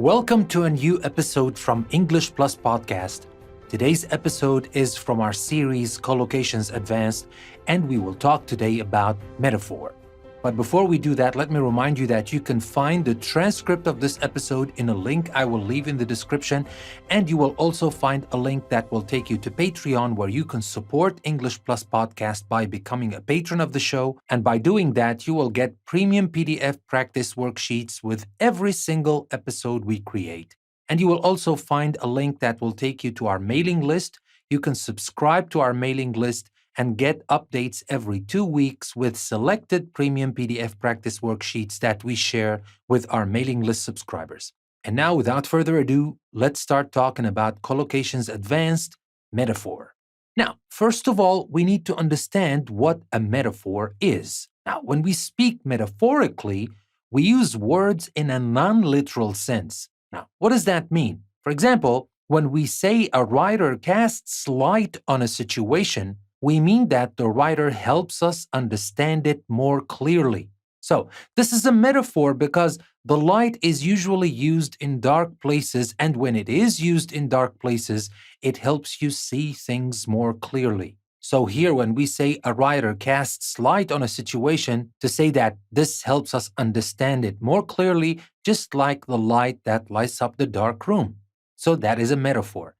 Welcome to a new episode from English Plus Podcast. Today's episode is from our series Collocations Advanced, and we will talk today about metaphor. But before we do that, let me remind you that you can find the transcript of this episode in a link I will leave in the description, and you will also find a link that will take you to Patreon where you can support English Plus Podcast by becoming a patron of the show, and by doing that, you will get premium PDF practice worksheets with every single episode we create. And you will also find a link that will take you to our mailing list. You can subscribe to our mailing list and get updates every 2 weeks with selected premium PDF practice worksheets that we share with our mailing list subscribers. And now, without further ado, let's start talking about Collocations Advanced metaphor. Now, first of all, we need to understand what a metaphor is. Now, when we speak metaphorically, we use words in a non-literal sense. Now, what does that mean? For example, when we say a writer casts light on a situation, we mean that the writer helps us understand it more clearly. So, this is a metaphor because the light is usually used in dark places, and when it is used in dark places, it helps you see things more clearly. So here, when we say a writer casts light on a situation, to say that this helps us understand it more clearly, just like the light that lights up the dark room. So that is a metaphor.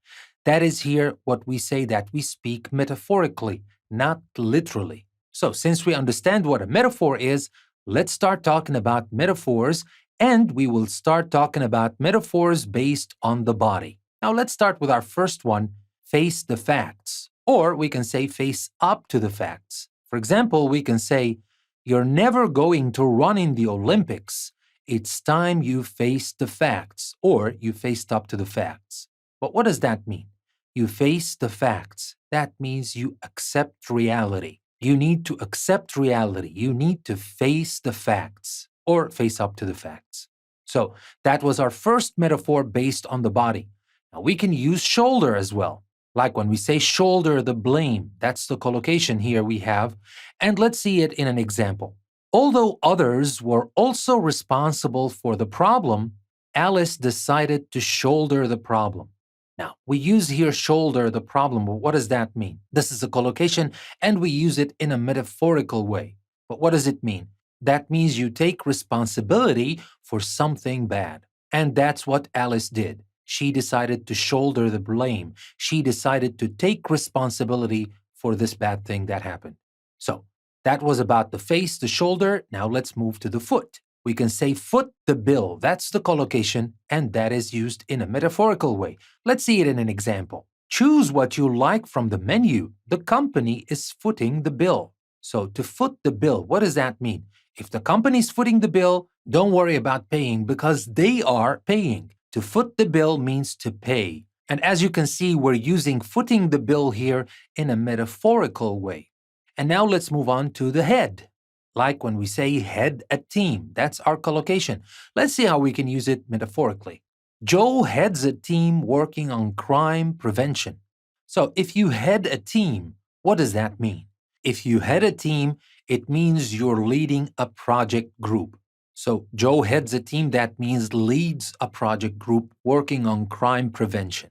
That is here what we say that we speak metaphorically, not literally. So since we understand what a metaphor is, let's start talking about metaphors, and we will start talking about metaphors based on the body. Now let's start with our first one, face the facts. Or we can say face up to the facts. For example, we can say, you're never going to run in the Olympics. It's time you faced the facts, or you faced up to the facts. But what does that mean? You face the facts. That means you accept reality. You need to accept reality. You need to face the facts, or face up to the facts. So that was our first metaphor based on the body. Now we can use shoulder as well. Like when we say shoulder the blame, that's the collocation here we have. And let's see it in an example. Although others were also responsible for the problem, Alice decided to shoulder the problem. Now, we use here shoulder the problem, but what does that mean? This is a collocation, and we use it in a metaphorical way. But what does it mean? That means you take responsibility for something bad. And that's what Alice did. She decided to shoulder the blame. She decided to take responsibility for this bad thing that happened. So, that was about the face, the shoulder. Now let's move to the foot. We can say foot the bill. That's the collocation, and that is used in a metaphorical way. Let's see it in an example. Choose what you like from the menu. The company is footing the bill. So to foot the bill, what does that mean? If the company is footing the bill, don't worry about paying because they are paying. To foot the bill means to pay. And as you can see, we're using footing the bill here in a metaphorical way. And now let's move on to the head. Like when we say head a team, that's our collocation. Let's see how we can use it metaphorically. Joe heads a team working on crime prevention. So if you head a team, what does that mean? If you head a team, it means you're leading a project group. So Joe heads a team, that means leads a project group working on crime prevention.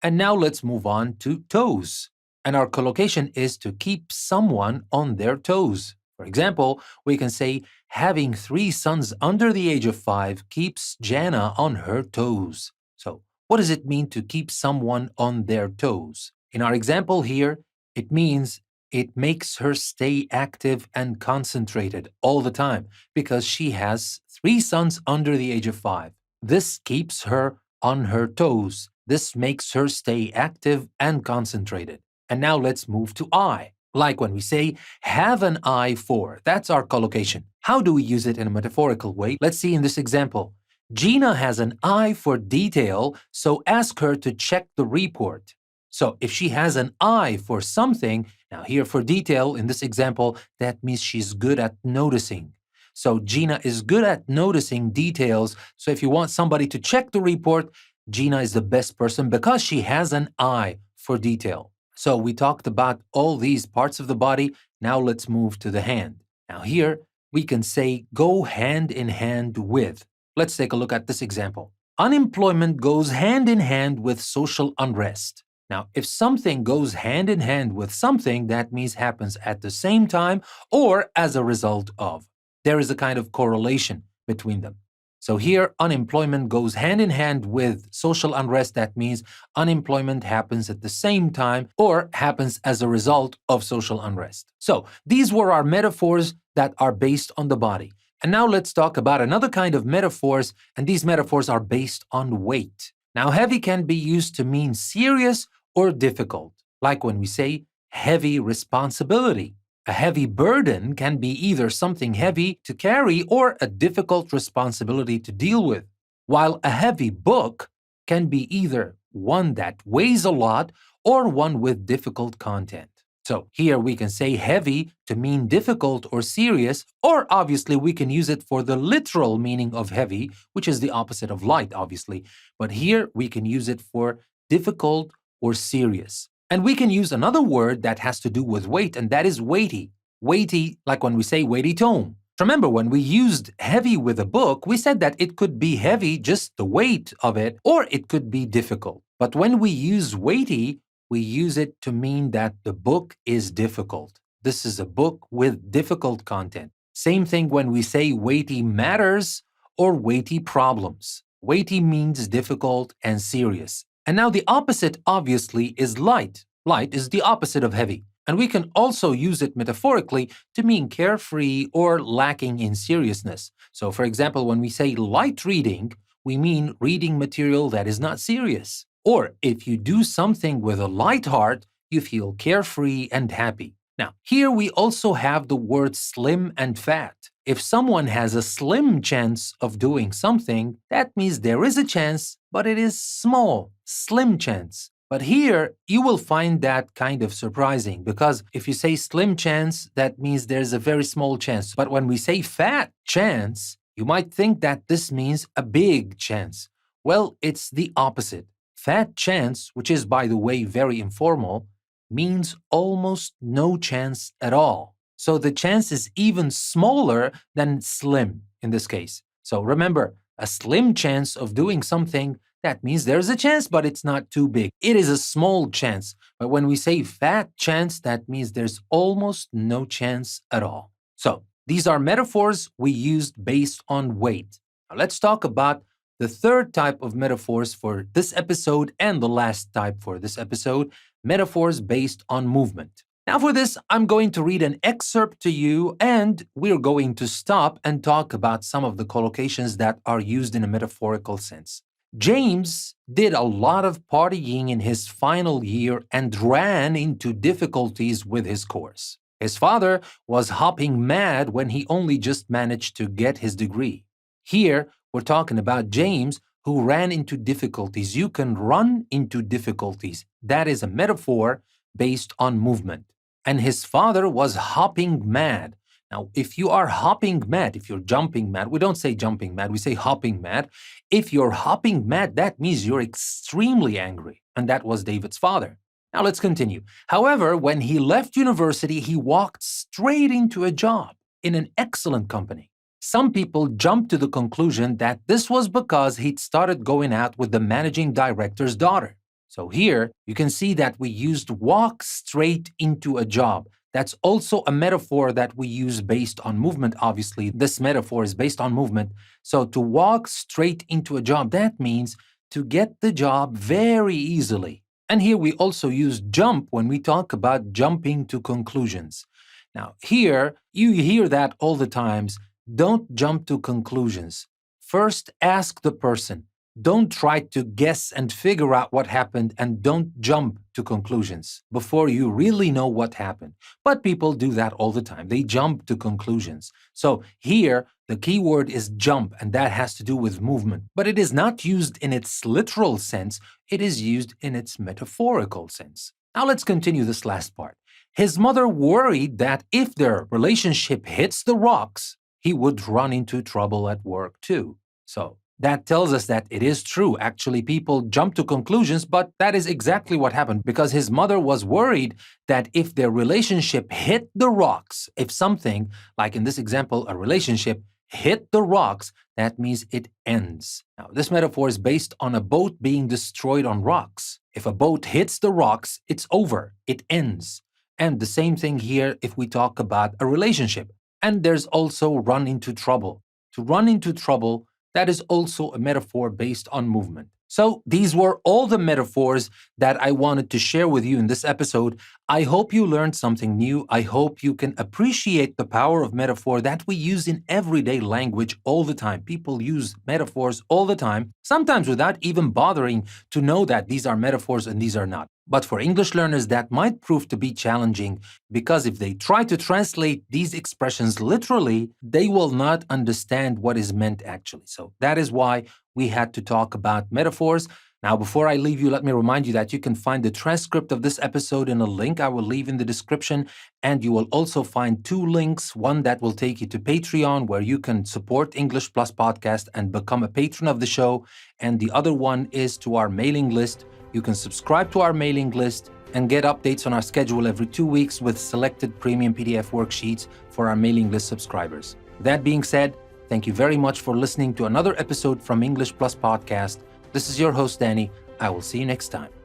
And now let's move on to toes. And our collocation is to keep someone on their toes. For example, we can say, having 3 sons under the age of 5 keeps Jana on her toes. So, what does it mean to keep someone on their toes? In our example here, it means it makes her stay active and concentrated all the time because she has 3 sons under the age of 5. This keeps her on her toes. This makes her stay active and concentrated. And now let's move to eye. Like when we say, have an eye for, that's our collocation. How do we use it in a metaphorical way? Let's see in this example. Gina has an eye for detail, so ask her to check the report. So if she has an eye for something, now here for detail in this example, that means she's good at noticing. So Gina is good at noticing details. So if you want somebody to check the report, Gina is the best person because she has an eye for detail. So we talked about all these parts of the body. Now let's move to the hand. Now here we can say go hand in hand with. Let's take a look at this example. unemployment goes hand in hand with social unrest. Now, if something goes hand in hand with something, that means happens at the same time or as a result of. There is a kind of correlation between them. So here, unemployment goes hand in hand with social unrest. That means unemployment happens at the same time or happens as a result of social unrest. So these were our metaphors that are based on the body. And now let's talk about another kind of metaphors, and these metaphors are based on weight. Now, heavy can be used to mean serious or difficult, like when we say heavy responsibility. A heavy burden can be either something heavy to carry or a difficult responsibility to deal with, while a heavy book can be either one that weighs a lot or one with difficult content. So here we can say heavy to mean difficult or serious, or obviously we can use it for the literal meaning of heavy, which is the opposite of light, obviously. But here we can use it for difficult or serious. And we can use another word that has to do with weight, and that is weighty. Weighty, like when we say weighty tome. Remember, when we used heavy with a book, we said that it could be heavy, just the weight of it, or it could be difficult. But when we use weighty, we use it to mean that the book is difficult. This is a book with difficult content. Same thing when we say weighty matters or weighty problems. Weighty means difficult and serious. And now the opposite, obviously, is light. Light is the opposite of heavy. And we can also use it metaphorically to mean carefree or lacking in seriousness. So, for example, when we say light reading, we mean reading material that is not serious. Or if you do something with a light heart, you feel carefree and happy. Now, here we also have the word slim and fat. If someone has a slim chance of doing something, that means there is a chance, but it is small, slim chance. But here, you will find that kind of surprising because if you say slim chance, that means there's a very small chance. But when we say fat chance, you might think that this means a big chance. Well, it's the opposite. Fat chance, which is, by the way, very informal, means almost no chance at all. So the chance is even smaller than slim in this case. So remember, a slim chance of doing something, that means there's a chance, but it's not too big. It is a small chance. But when we say fat chance, that means there's almost no chance at all. So these are metaphors we used based on weight. Now let's talk about the third type of metaphors for this episode and the last type for this episode, metaphors based on movement. Now for this, I'm going to read an excerpt to you and we're going to stop and talk about some of the collocations that are used in a metaphorical sense. James did a lot of partying in his final year and ran into difficulties with his course. His father was hopping mad when he only just managed to get his degree. Here, we're talking about James who ran into difficulties. You can run into difficulties. That is a metaphor based on movement. And his father was hopping mad. Now, if you are hopping mad, if you're jumping mad, we don't say jumping mad, we say hopping mad. If you're hopping mad, that means you're extremely angry. And that was David's father. Now, let's continue. However, when he left university, he walked straight into a job in an excellent company. Some people jumped to the conclusion that this was because he'd started going out with the managing director's daughter. So here, you can see that we used walk straight into a job. That's also a metaphor that we use based on movement, obviously. This metaphor is based on movement. So to walk straight into a job, that means to get the job very easily. And here we also use jump when we talk about jumping to conclusions. Now here, you hear that all the times. Don't jump to conclusions. First, ask the person. Don't try to guess and figure out what happened and don't jump to conclusions before you really know what happened. But people do that all the time. They jump to conclusions. So here, the key word is jump, and that has to do with movement. But it is not used in its literal sense. It is used in its metaphorical sense. Now let's continue this last part. His mother worried that if their relationship hits the rocks, he would run into trouble at work too. So that tells us that it is true. Actually, people jump to conclusions, but that is exactly what happened because his mother was worried that if their relationship hit the rocks, if something, like in this example, a relationship, hit the rocks, that means it ends. Now, this metaphor is based on a boat being destroyed on rocks. If a boat hits the rocks, it's over, it ends. And the same thing here if we talk about a relationship. And there's also run into trouble. To run into trouble, that is also a metaphor based on movement. So these were all the metaphors that I wanted to share with you in this episode. I hope you learned something new. I hope you can appreciate the power of metaphor that we use in everyday language all the time. People use metaphors all the time, sometimes without even bothering to know that these are metaphors and these are not. But for English learners, that might prove to be challenging because if they try to translate these expressions literally, they will not understand what is meant actually. So that is why we had to talk about metaphors. Now, before I leave you, let me remind you that you can find the transcript of this episode in a link I will leave in the description. And you will also find 2 links, one that will take you to Patreon, where you can support English Plus Podcast and become a patron of the show. And the other one is to our mailing list. You can subscribe to our mailing list and get updates on our schedule every 2 weeks with selected premium PDF worksheets for our mailing list subscribers. That being said, thank you very much for listening to another episode from English Plus Podcast. This is your host, Danny. I will see you next time.